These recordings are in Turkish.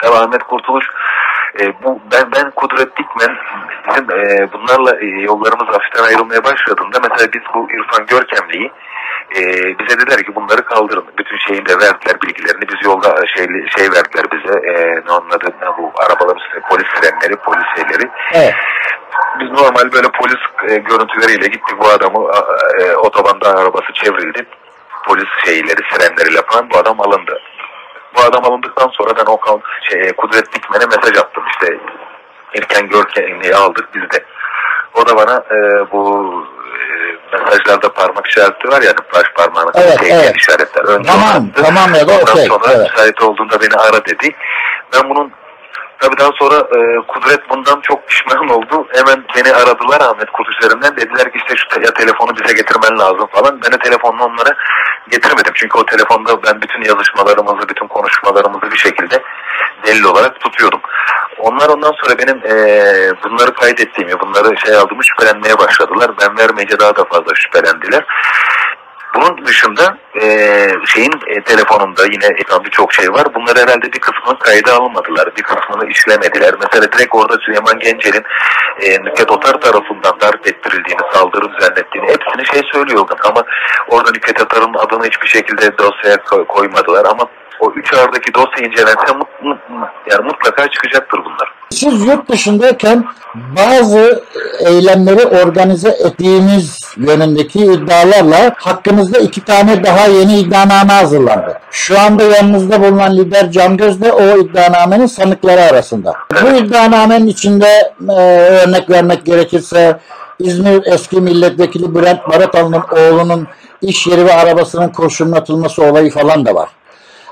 Tabii Ahmet Kurtuluş, ben Kudret Dikmen, bizim bunlarla yollarımız hafiften ayrılmaya başladığında mesela biz bu İrfan Görkemli'yi bize dediler ki bunları kaldırın. Bütün şeyini de verdiler, bilgilerini. Biz yolda şey verdiler bize. Ne onun adı, bu arabaların üstüne polis sirenleri, polis şeyleri. Evet. Biz normal böyle polis görüntüleriyle gittik, bu adamı otobanda arabası çevrildi. Polis şeyleri, sirenleriyle falan bu adam alındı. Bu adam alındıktan sonra ben Kudret Dikmen'e mesaj attım. İşte İrfan Görkemli'yi aldık biz de. O da bana bu mesajlarda parmak işareti var, yani baş parmağına işaretler. Önce tamam ya da ondan sonra müsait olduğunda beni ara dedi. Ben bunun tabii daha sonra Kudret bundan çok pişman oldu. Hemen beni aradılar Ahmet Kurtuluş üzerinden. Dediler ki işte şu telefonu bize getirmen lazım falan. Ben de telefonunu onlara getirmedim. Çünkü o telefonda ben bütün yazışmalarımızı, bütün konuşmalarımızı bir şekilde delil olarak tutuyordum. Onlar ondan sonra benim bunları kaydettiğimi, bunları aldığımı şüphelenmeye başladılar. Ben vermeyince daha da fazla şüphelendiler. Bunun dışında telefonumda yine birçok şey var. Bunlar herhalde bir kısmını kayda almadılar, bir kısmını işlemediler. Mesela direkt orada Süleyman Gencer'in Nükhet Otar tarafından darp ettirildiğini, saldırı düzenlettiğini hepsini söylüyordum. Ama orada Nükhet Otar'ın adını hiçbir şekilde dosyaya koymadılar. Ama o 3 ağırdaki dosya incelense mutlaka çıkacaktır bunlar. Siz yurt dışındayken bazı eylemleri organize ettiğiniz yönündeki iddialarla hakkınızda 2 tane daha yeni iddianame hazırlandı. Şu anda yanınızda bulunan lider Can Göz de o iddianamenin sanıkları arasında. Evet. Bu iddianamenin içinde örnek vermek gerekirse İzmir eski milletvekili Bülent Baratalı'nın oğlunun iş yeri ve arabasının kurşunlatılması olayı falan da var.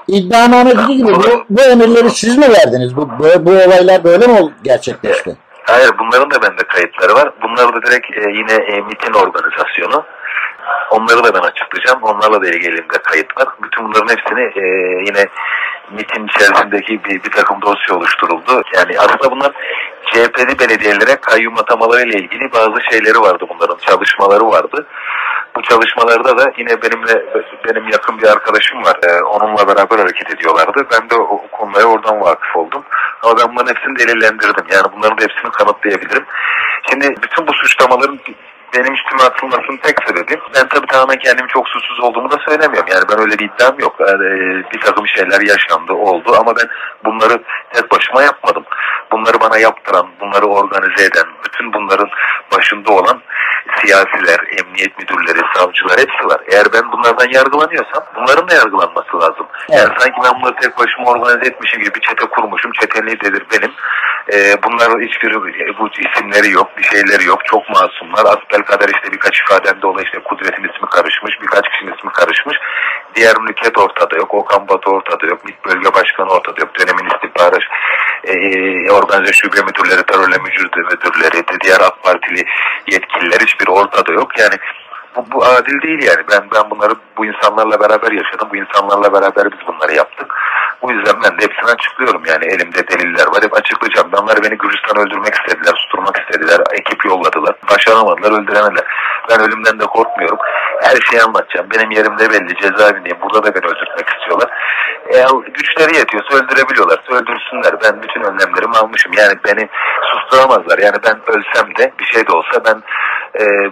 İddianame dediği gibi bu emirleri siz mi verdiniz? Bu olaylar böyle mi gerçekleşti? Hayır, bunların da bende kayıtları var. Bunlar da direkt yine MİT'in organizasyonu. Onları da ben açıklayacağım. Onlarla da ilgili elimde kayıt var. Bütün bunların hepsini yine MİT'in içerisindeki bir takım dosya oluşturuldu. Yani aslında bunlar CHP'li belediyelere kayyum atamalarıyla ilgili bazı şeyleri vardı, bunların çalışmaları vardı. Bu çalışmalarda da yine benim yakın bir arkadaşım var. Onunla beraber hareket ediyorlardı. Ben de o konuya oradan vakıf oldum. Ama ben bunların hepsini delillendirdim. Yani bunların da hepsini kanıtlayabilirim. Şimdi bütün bu suçlamaların benim üstüme atılmasının tek sebebi, ben tabii tamamen kendimi çok suçsuz olduğumu da söylemiyorum. Yani ben öyle bir iddiam yok. Yani bir takım şeyler yaşandı, oldu ama ben bunları tek başıma yapmadım. Bunları bana yaptıran, bunları organize eden, bütün bunların başında olan siyasiler, emniyet müdürleri, savcılar hepsi var. Eğer ben bunlardan yargılanıyorsam bunların da yargılanması lazım. Evet. Yani sanki ben bunları tek başıma organize etmişim gibi bir çete kurmuşum. Çetenin lideri benim. Bunlar hiçbir bu isimleri yok, bir şeyleri yok. Çok masumlar. Asbelkader işte birkaç ifademde olay, işte Kudret'in ismi karışmış, birkaç kişinin ismi karışmış. Diğer Nükhet ortada yok, Okan Batu ortada yok, MİT Bölge Başkanı ortada yok, dönemin istihbarat organize şube müdürleri, terörle müdürleri, diğer AK Partili yetkililer hiçbiri ortada yok. Yani bu adil değil yani. Ben bunları bu insanlarla beraber yaşadım. Bu insanlarla beraber biz bunları yaptık. Bu yüzden ben de hepsini açıklıyorum. Yani elimde deliller var. Hep açıklayacağım. Onlar beni Gürcistan'a öldürmek istediler, susturmak istediler. Ekip yolladılar. Başaramadılar, öldüremediler. Ben ölümden de korkmuyorum. Her şeyi anlatacağım. Benim yerimde belli. Cezaevindeyim. Burada da beni öldürtmek istiyorlar. Eğer güçleri yetiyorsa öldürebiliyorlarsa öldürsünler. Ben bütün önlemlerimi almışım. Yani beni susturamazlar. Yani ben ölsem de bir şey de olsa ben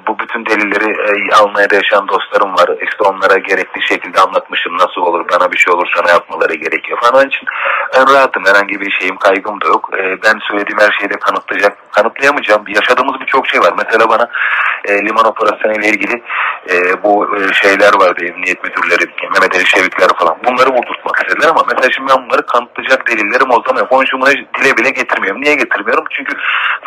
bu bütün delilleri Almanya'da yaşayan dostlarım var. İşte onlara gerekli şekilde anlatmışım. Nasıl olur, bana bir şey olursa ne yapmaları gerekiyor falan. Onun için ben rahatım. Herhangi bir şeyim, kaygım da yok. Ben söylediğim her şeyi de kanıtlayamayacağım. Yaşadığımız birçok şey var. Mesela bana liman operasyonu ile ilgili bu şeyler vardı. Emniyet müdürleri, Mehmet Ali Şevikler falan. Bunları vurdurtmak istediler ama mesela şimdi ben bunları kanıtlayacak delillerim o zaman yok. Onun için bunları dile bile getirmiyorum. Niye getirmiyorum? Çünkü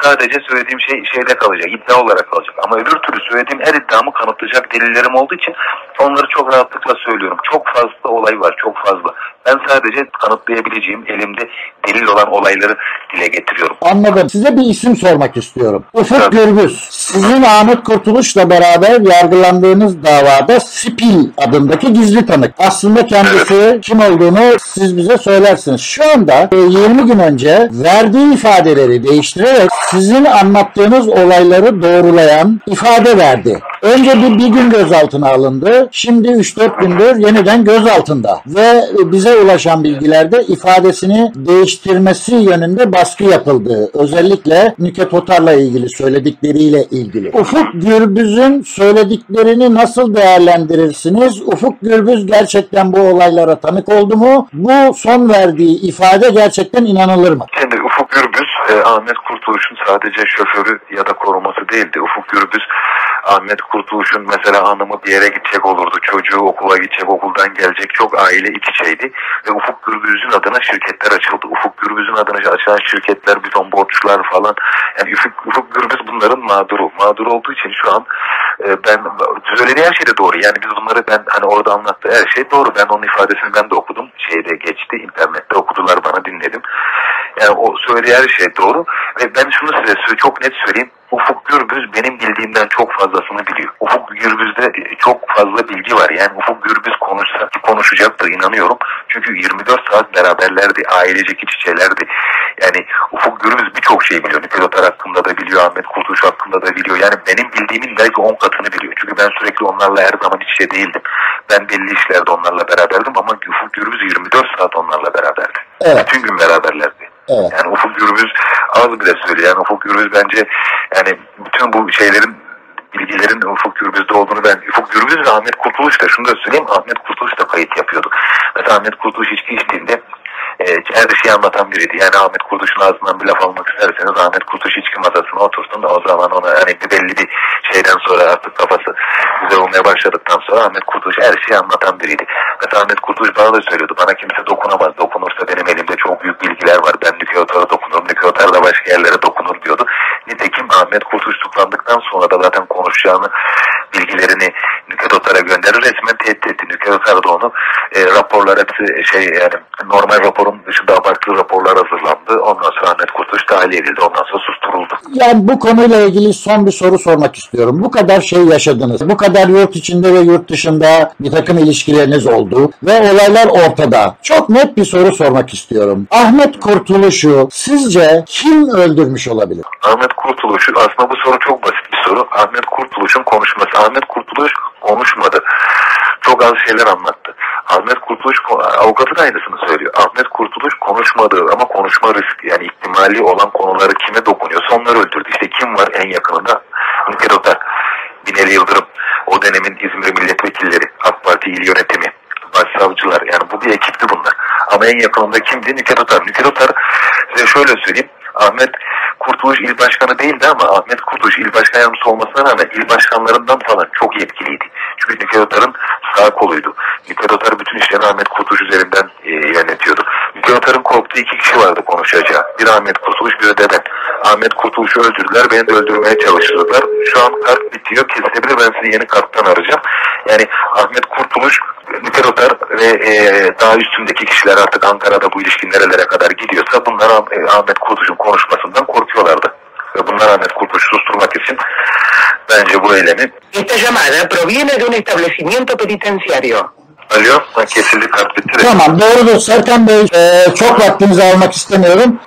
sadece söylediğim şey şeyde kalacak. İddia olarak kalacak. Ama öbür türlü söylediğim her iddiamı kanıtlayacak delillerim olduğu için onları çok rahatlıkla söylüyorum. Çok fazla olay var. Çok fazla. Ben sadece kanıtlayabileceğim, elimde delil olan olayları dile getiriyorum. Anladım. Size bir isim sormak istiyorum. Ufuk Gürbüz. Sizin Ahmet Kurtuluş'la beraber yargılandığınız davada Spil adındaki gizli tanık. Aslında kendisi kim olduğunu siz bize söylersiniz. Şu anda 20 gün önce verdiği ifadeleri değiştirerek sizin anlattığınız olayları doğrulayan ifade verdi. Önce bir gün gözaltına alındı. Şimdi 3-4 gündür yeniden gözaltında. Ve bize ulaşan bilgilerde ifadesini değiştirmesi yönünde baskı yapıldığı, özellikle Nükhet Otar'la ilgili söyledikleriyle ilgili. Ufuk Gürbüz'ün söylediklerini nasıl değerlendirirsiniz? Ufuk Gürbüz gerçekten bu olaylara tanık oldu mu? Bu son verdiği ifade gerçekten inanılır mı? Şimdi Ufuk Gürbüz, Ahmet Kurtuluş'un sadece şoförü ya da koruması değildi. Ufuk Gürbüz, Ahmet Kurtuluş'un mesela hanımı bir yere gidecek olurdu, çocuğu okula gidecek, okuldan gelecek, çok aile iç içeydi. Ve Ufuk Gürbüz'ün adına şirketler açıldı. Ufuk Gürbüz'ün adına açılan şirketler, bir ton borçlar falan. Yani Ufuk Gürbüz bunların mağduru. Mağdur olduğu için şu an ben söylediği her şey de doğru. Yani biz bunları hani orada anlattığı her şey doğru. Ben onun ifadesini ben de okudum. Şeyde geçti, internette okudular, bana dinledim. Yani o söylediği her şey doğru. Ve ben şunu size çok net söyleyeyim. Ufuk Gürbüz benim bildiğimden çok fazlasını biliyor. Ufuk Gürbüz'de çok fazla bilgi var. Yani Ufuk Gürbüz konuşsa ki konuşacaktır, inanıyorum. Çünkü 24 saat beraberlerdi. Ailecek iç içelerdi. Yani Ufuk Gürbüz birçok şey biliyor. Nükhet Otar hakkında da biliyor. Ahmet Kurtuluş hakkında da biliyor. Yani benim bildiğimin belki 10 katını biliyor. Çünkü ben sürekli onlarla her zaman iç içe değildim. Ben belli işlerde onlarla beraberdim ama Ufuk Gürbüz 24 saat onlarla beraberdi. Evet. Bütün gün beraberlerdi. Evet. Yani Ufuk Gürbüz az bile söylüyor. Yani Ufuk Gürbüz bence yani bütün bu bilgilerin Ufuk Gürbüz'de olduğunu Ufuk Gürbüz ve Ahmet Kurtuluş da şunu da söyleyeyim, Ahmet Kurtuluş da kayıt yapıyordu. Mesela Ahmet Kurtuluş içki içtiğinde her şeyi anlatan biriydi. Yani Ahmet Kurtuluş'un ağzından bir laf almak isterseniz Ahmet Kurtuluş içki masasına otursun da o zaman ona hani belli bir şeyden sonra artık kafası güzel olmaya başladıktan sonra Ahmet Kurtuluş her şeyi anlatan biriydi. Mesela Ahmet Kurtuluş bana da söylüyordu. Bana kimse dokunamaz. Dokunursa benim elimde çok büyük bilgiler var. Ben Nükhet Otar'a dokunurum. Nükhet Otar da başka yerlere dokunur diyordu. Nitekim Ahmet Kurtuluş tutuklandıktan sonra da zaten konuşacağını, bilgilerini Nükhet Otar'a gönderir. Resmen tehdit etti. Nükhet Otar da onu raporlar hepsi yani normal raporun dışında abartılı raporlar hazırlandı. Ondan sonra Ahmet Kurtuluş tahliye edildi. Ondan sonra susturuldu. Yani bu konuyla ilgili son bir soru sormak istiyorum. Bu kadar şey yaşadınız. Bu kadar yurt içinde ve yurt dışında bir takım ilişkileriniz oldu ve olaylar ortada. Çok net bir soru sormak istiyorum. Ahmet Kurtuluş'u sizce kim öldürmüş olabilir? Ahmet Kurtuluş'u aslında bu soru çok basit bir soru. Ahmet Kurtuluş'un konuşması. Ahmet Kurtuluş konuşmadı. Çok az şeyler anlattı. Ahmet Kurtuluş, avukatın aynısını söylüyor. Ahmet Kurtuluş konuşmadı ama konuşma riski yani ihtimali olan konuları kime dokunuyorsa onları öldürdü. İşte kim var en yakınında? Nükhet Otar, Binali Yıldırım, o dönemin İzmir milletvekilleri, AK Parti il yönetimi, başsavcılar, yani bu bir ekipti bunlar. Ama en yakınında kimdi? Nükhet Otar. Nükhet Otar, size şöyle söyleyeyim, Ahmet Kurtuluş il başkanı değildi ama Ahmet Kurtuluş il başkan yardımcısı olmasına rağmen il başkanlarından falan çok yetkiliydi. Çünkü Nükhet Otar'ın sağ koluydu. Nükhet Otar bütün işlerini Ahmet Kurtuluş üzerinden yönetiyordu. Nükhet Otar'ın korktuğu 2 kişi vardı konuşacağı. Bir Ahmet Kurtuluş, bir de ben. Ahmet Kurtuluş'u öldürdüler, beni de öldürmeye çalıştılar. Şu an kart bitiyor, kesilebilir, ben sizi yeni karttan arayacağım. Yani Ahmet Kurtuluş, Nükhet Otar ve daha üstündeki kişiler artık Ankara'da bu ilişki nerelere kadar gidiyorsa bunlar Ahmet Kurtuluş'un konuşmasından korkuyorlardı. Ve bunlar Ahmet Kurtuluş'u susturmak için bence bu eylemi... Esta llamada proviene de un establecimiento penitenciario. Alo, kesildi, kart bitti de. Tamam, doğrudur Serkan Bey. Çok vaktinizi almak istemiyorum.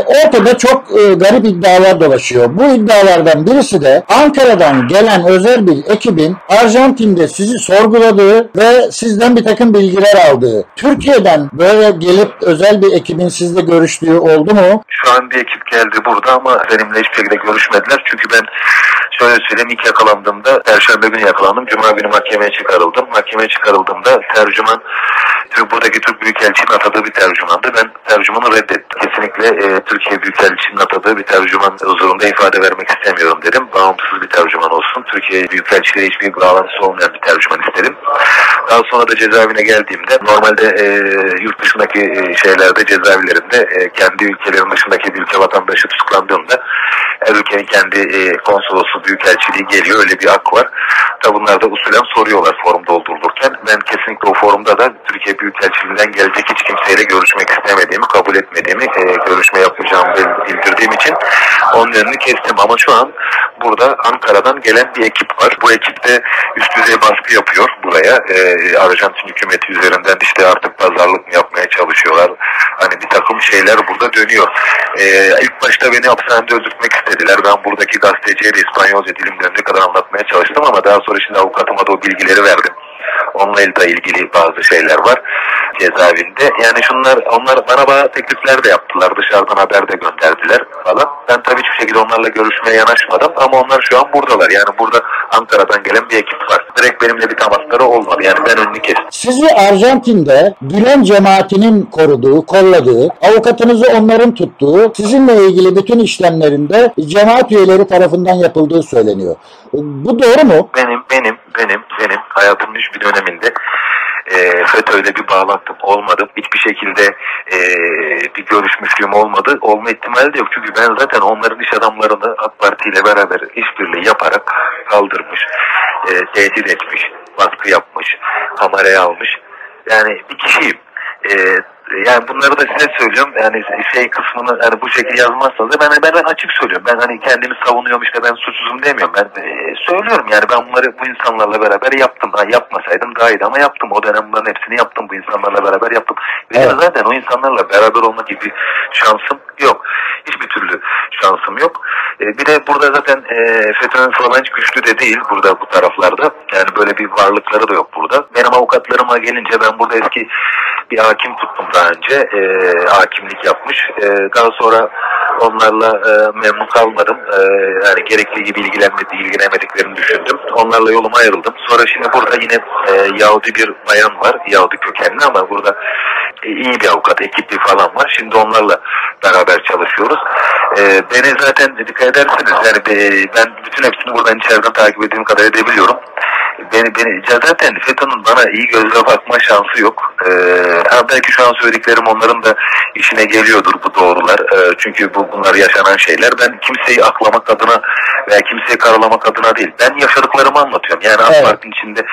Ortada çok garip iddialar dolaşıyor. Bu iddialardan birisi de Ankara'dan gelen özel bir ekibin Arjantin'de sizi sorguladığı ve sizden bir takım bilgiler aldığı. Türkiye'den böyle gelip özel bir ekibin sizle görüştüğü oldu mu? Şu an bir ekip geldi burada ama benimle hiçbir şekilde görüşmediler. Çünkü ben şöyle söyleyeyim, ilk yakalandığımda Perşembe günü yakalandım. Cuma günü mahkemeye çıkarıldım. Mahkemeye çıkarıldığımda tercüman, buradaki Türk Büyükelçinin atadığı bir tercümandı. Ben tercümanı reddettim. Kesinlikle Türkiye Büyükelçinin atadığı bir tercüman huzurunda ifade vermek istemiyorum dedim. Bağımsız bir tercüman olsun. Türkiye Büyükelçiliğe hiçbir bağlantısı olmayan bir tercüman istedim. Daha sonra da cezaevine geldiğimde normalde yurt dışındaki şeylerde, cezaevlerinde kendi ülkelerin dışındaki bir ülke vatandaşı tutuklandığında her ülkenin kendi konsolosu, büyükelçiliği geliyor. Öyle bir hak var. Tabi bunlar da usulen soruyorlar forum doldurulurken. Ben kesinlikle o forumda da Türkiye Büyükelçiliğinden gelecek hiç kimseyle görüşmek istemediğimi, kabul etmediğimi, görüşme yapmayacağımı bildirdiğim için onun önünü kestim. Ama şu an burada Ankara'dan gelen bir ekip var. Bu ekip de üst düzey baskı yapıyor buraya. Arjantin hükümeti üzerinden işte artık pazarlık mı yapmaya çalışıyorlar. Hani bir takım şeyler burada dönüyor. İlk başta beni hapishanede öldürtmek istediler. Ben buradaki gazeteciye de İspanyolca dilim döndüğü kadar anlatmaya çalıştım ama daha sonra şimdi avukatıma da o bilgileri verdim. Onunla da ilgili bazı şeyler var cezaevinde. Yani onlar bana bazı teklifler de yaptılar. Dışarıdan haber de gönderdiler falan. Ben tabii hiçbir şekilde onlarla görüşmeye yanaşmadım ama onlar şu an buradalar. Yani burada Ankara'dan gelen bir ekip var. Direkt benimle bir temasları olmadı. Yani ben önünü kestim. Sizi Arjantin'de Gülen cemaatinin koruduğu, kolladığı, avukatınızı onların tuttuğu, sizinle ilgili bütün işlemlerinde cemaat üyeleri tarafından yapıldığı söyleniyor. Bu doğru mu? Benim hayatımın hiçbir döneminde FETÖ'yle bir bağlantım olmadı. Hiçbir şekilde bir görüşmüşlüğüm olmadı. Olma ihtimali de yok. Çünkü ben zaten onların iş adamlarını AK Parti ile beraber işbirliği yaparak kaldırmış, tehdit etmiş, baskı yapmış, kameraya almış. Yani bir kişiyim. Yani bunları da size söylüyorum. Yani şey kısmını hani bu şekilde yazmazsanız da ben açık söylüyorum. Ben hani kendimi savunuyorum işte ben suçsuzum demiyorum. Ben söylüyorum yani ben bunları bu insanlarla beraber yaptım. Ha, yapmasaydım daha iyiydi ama yaptım. O dönem bunların hepsini yaptım. Bu insanlarla beraber yaptım. Benim Evet. zaten o insanlarla beraber olma gibi şansım yok. Hiçbir türlü şansım yok. Bir de burada zaten FETÖ'nün falan hiç güçlü de değil burada bu taraflarda. Yani böyle bir varlıkları da yok burada. Benim avukatlarıma gelince ben burada eski bir hakim tuttum daha önce. Hakimlik yapmış. Daha sonra onlarla memnun kalmadım. Yani gerekli gibi ilgilenemediklerini düşündüm. Onlarla yoluma ayrıldım. Sonra şimdi burada yine Yahudi bir bayan var. Yahudi kökenli ama burada iyi bir avukat ekibi falan var. Şimdi onlarla beraber çalışıyoruz. Beni zaten dikkat edersiniz. Yani ben bütün hepsini buradan içeriden takip ettiğim kadar edebiliyorum. Beni zaten FETÖ'nün bana iyi gözle bakma şansı yok. Belki şu an söylediklerim onların da işine geliyordur bu doğrular. Çünkü bunlar yaşanan şeyler. Ben kimseyi aklamak adına veya kimseyi karalamak adına değil. Ben yaşadıklarımı anlatıyorum. Yani AK Parti'nin içinde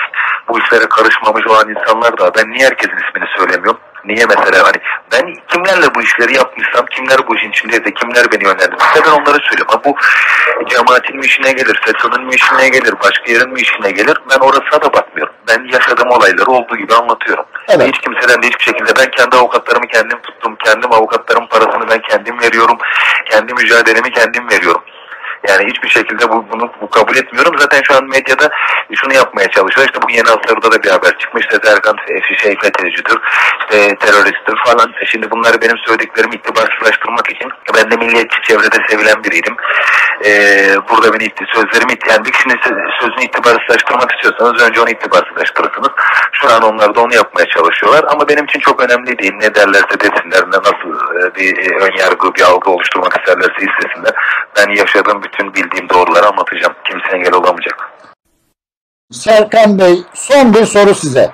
bu işlere karışmamış olan insanlar da ben niye herkesin ismini söylemiyorum? Niye mesela hani ben kimlerle bu işleri yapmışsam, kimler bu işin içindeyse, kimler beni yönlendirmişse ben onları söylüyorum. Ama bu cemaatin mi işine gelir, FETÖ'nün mi işine gelir, başka yerin mi işine gelir ben orasına da bakmıyorum. Ben yaşadığım olayları olduğu gibi anlatıyorum. Evet. Hiç kimseden de hiçbir şekilde ben kendi avukatlarımı kendim tuttum, kendim avukatlarımın parasını ben kendim veriyorum, kendi mücadelemi kendim veriyorum. Yani hiçbir şekilde bunu kabul etmiyorum. Zaten şu an medyada şunu yapmaya çalışıyor. İşte bu yeni haftalarda da bir haber çıkmış. İşte Serkan FETÖ'cüdür, işte teröristtir falan. Şimdi bunları benim söylediklerimi itibarsızlaştırmak için ben de milliyetçi çevrede sevilen biriydim. Burada beni sözlerimi yani bir kişinin sözünü itibarsızlaştırmak istiyorsanız önce onu itibarsızlaştırırsınız. Şu an onlar da onu yapmaya çalışıyorlar. Ama benim için çok önemli değil. Ne derlerse desinler, ne nasıl bir ön yargı, bir algı oluşturmak isterlerse istesinler. Ben yaşadığım bütün bildiğim doğruları anlatacağım. Kimse engel olamayacak. Serkan Bey, son bir soru size.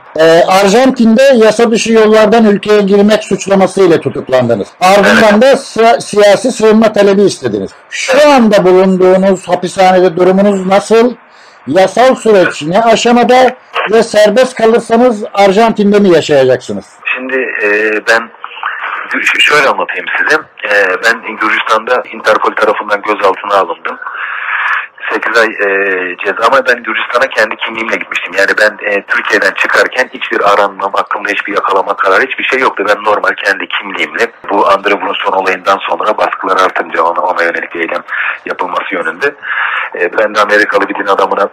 Arjantin'de yasa dışı yollardan ülkeye girmek suçlamasıyla tutuklandınız. Ardından da siyasi sığınma talebi istediniz. Şu anda bulunduğunuz hapishanede durumunuz nasıl? Yasal süreç ne aşamada ve serbest kalırsanız Arjantin'de mi yaşayacaksınız? Şimdi ben şöyle anlatayım size. Ben Gürcistan'da Interpol tarafından gözaltına alındım. 8 ay ceza ama ben Gürcistan'a kendi kimliğimle gitmiştim. Yani ben Türkiye'den çıkarken hiçbir aranmam, hakkımda hiçbir yakalama kararı hiçbir şey yoktu. Ben normal kendi kimliğimle bu Andrei Brunson olayından sonra baskılar artınca ona yönelik eylem yapılması yönünde. Ben de Amerikalı bir din adamına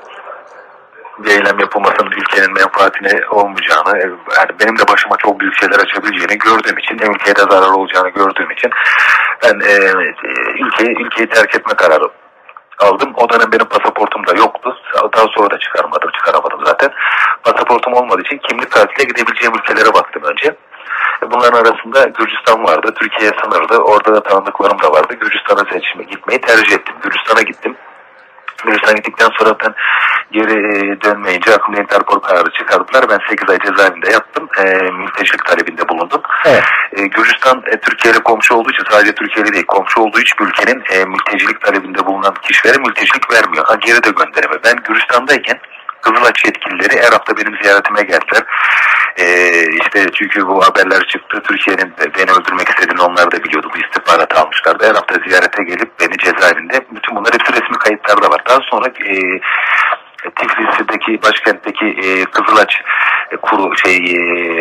bir eylem yapılmasının ülkenin menfaatine olmayacağını, yani benim de başıma çok büyük şeyler açabileceğini gördüğüm için, ülkeye de zarar olacağını gördüğüm için ben ülkeyi terk etme kararı aldım. O dönem benim pasaportum da yoktu. Daha sonra da çıkaramadım zaten. Pasaportum olmadığı için kimlik kartıyla gidebileceğim ülkelere baktım önce. Bunların arasında Gürcistan vardı, Türkiye sınırdı. Orada da tanıdıklarım da vardı. Gürcistan'a gitmeyi tercih ettim. Gürcistan'a gittim. Gürcistan'a gittikten sonra ben geri dönmeyince aklımda Interpol kararı çıkardılar. Ben 8 ay cezaevinde yattım. Mültecilik talebinde bulundum. Evet. Gürcistan Türkiye ile komşu olduğu için sadece Türkiye ile değil komşu olduğu hiçbir ülkenin mültecilik talebinde bulunan kişilere mültecilik vermiyor. Geri de gönderme. Ben Gürcistan'dayken Kızılaç yetkilileri her hafta benim ziyaretime geldiler. İşte çünkü bu haberler çıktı. Türkiye'nin beni öldürmek istediğini onlar da biliyordu. Bu istihbaratı almışlardı. Her hafta ziyarete gelip beni cezaevinde bütün bunlar hepsi resmi kayıtlarda var. Daha Tiflis'teki başkentteki Kızılaç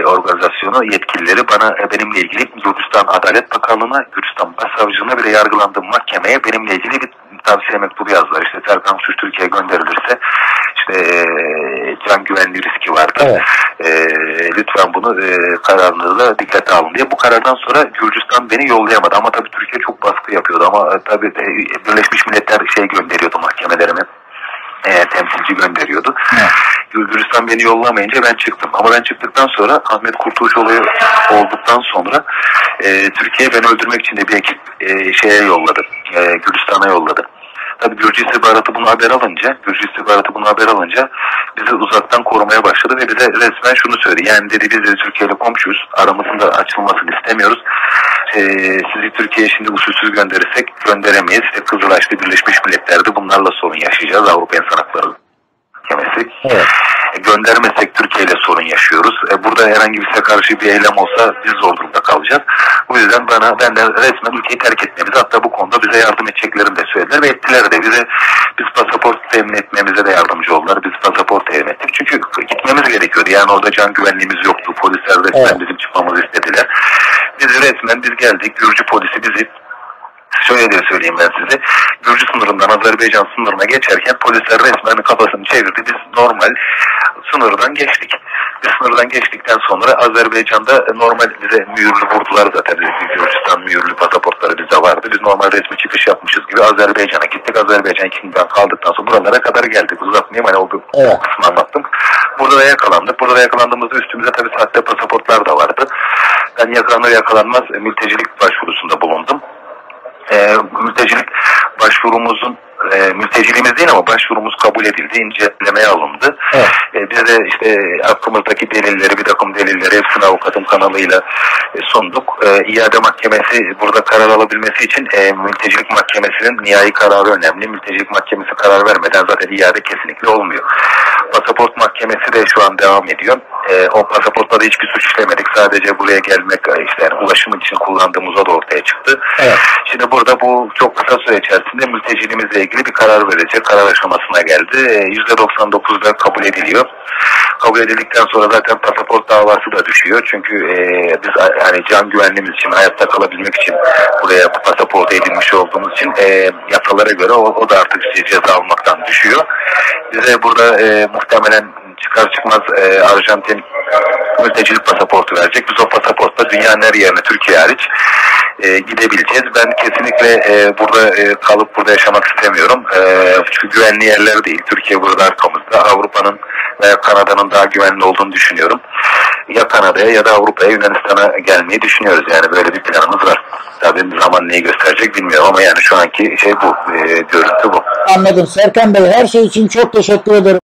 organizasyonu yetkilileri benimle ilgili Gürcistan Adalet Bakanlığı'na, Gürcistan Başsavcılığına bir de yargılandığım mahkemeye benimle ilgili bir tavsiye mektubu yazdılar. İşte Serkan Suç Türkiye'ye gönderilirse can güvenliği riski vardır. Evet. Lütfen bunu kararınızda dikkate alın diye. Bu karardan sonra Gürcistan beni yollayamadı ama tabii Türkiye çok baskı yapıyordu ama tabii Birleşmiş Milletler gönderiyordu mahkemelerime. Temsilci gönderiyordu. Evet. Gürcistan beni yollamayınca ben çıktım. Ama ben çıktıktan sonra Ahmet Kurtuluş olayı olduktan sonra Türkiye beni öldürmek için de bir ekip yolladı. Gürcistan'a yolladı. Tabii Gürcü istihbaratı bunu haber alınca bizi uzaktan korumaya başladı ve bize resmen şunu söyledi. Yani dedi biz de Türkiye ile komşuyuz. Aramızın da açılmasını istemiyoruz. Sizi Türkiye'ye şimdi usulsüz gönderirsek gönderemeyiz. Kızılaş'ta Birleşmiş Milletler'de bunlarla sorun yaşayacağız. Avrupa İnsan Hakları Mahkemesi. Evet. Göndermesek Türkiye ile sorun yaşıyoruz. Burada herhangi bir karşı bir eylem olsa biz zor durumda kalacağız. Bu yüzden benden resmen ülkeyi terk etmemizi, hatta bu konuda bize yardım edeceklerini de söylediler ve ettiler de. Biz pasaport temin etmemize de yardımcı oldular. Biz pasaport temin ettik. Çünkü gitmemiz gerekiyordu. Yani orada can güvenliğimiz yoktu. Polisler resmen bizim çıkmamızı istediler. Biz geldik. Gürcü polisi bizi şöyle de söyleyeyim ben size. Gürcü sınırından Azerbaycan sınırına geçerken polisler resmen kafasını çevirdi. Biz normal sınırdan geçtik. Biz sınırdan geçtikten sonra Azerbaycan'da normal bize mühürlü vurdular zaten. Gürcistan mühürlü pasaportları bize vardı. Biz normal resmi çıkış yapmışız gibi Azerbaycan'a gittik. Azerbaycan kimden kaldıktan sonra buralara kadar geldik. Uzatmayayım, o kısmı anlattım. Burada da yakalandık. Burada da yakalandığımızda üstümüze tabii sahte pasaportlar da vardı. Ben yakalanmaz mültecilik başvurusunda bulundum. Mültecilik başvurumuzun mülteciliğimiz değil ama başvurumuz kabul edildi, incelemeye alındı. Evet. Biz de hakkımızdaki delilleri, bir takım delilleri hepsini avukatım kanalıyla sunduk. İade mahkemesi burada karar alabilmesi için mültecilik mahkemesinin nihai kararı önemli. Mültecilik mahkemesi karar vermeden zaten iade kesinlikle olmuyor. Pasaport mahkemesi de şu an devam ediyor. O pasaportla da hiçbir suç işlemedik. Sadece buraya gelmek, ulaşım için kullandığımız da ortaya çıktı. Evet. Şimdi burada bu çok kısa süre içerisinde mülteciliğimizle ilgili bir karar verecek. Karar aşamasına geldi. %99'da kabul ediliyor. Kabul edildikten sonra zaten pasaport davası da düşüyor. Çünkü biz can güvenliğimiz için, hayatta kalabilmek için buraya bu pasaportu edinmiş olduğumuz için yasalara göre o da artık ceza almaktan düşüyor. Bize burada muhtemelen çıkar çıkmaz Arjantin mültecilik pasaportu verecek. Biz o pasaportla dünyanın her yerine, Türkiye hariç gidebileceğiz. Ben kesinlikle burada kalıp burada yaşamak istemiyorum. Çünkü güvenli yerler değil. Türkiye burada arkamızda. Avrupa'nın veya Kanada'nın daha güvenli olduğunu düşünüyorum. Ya Kanada'ya ya da Avrupa'ya, Yunanistan'a gelmeyi düşünüyoruz. Yani böyle bir planımız var. Tabii zaman neyi gösterecek bilmiyorum ama yani şu anki bu. Görüntü bu. Anladım. Serkan Bey, her şey için çok teşekkür ederim.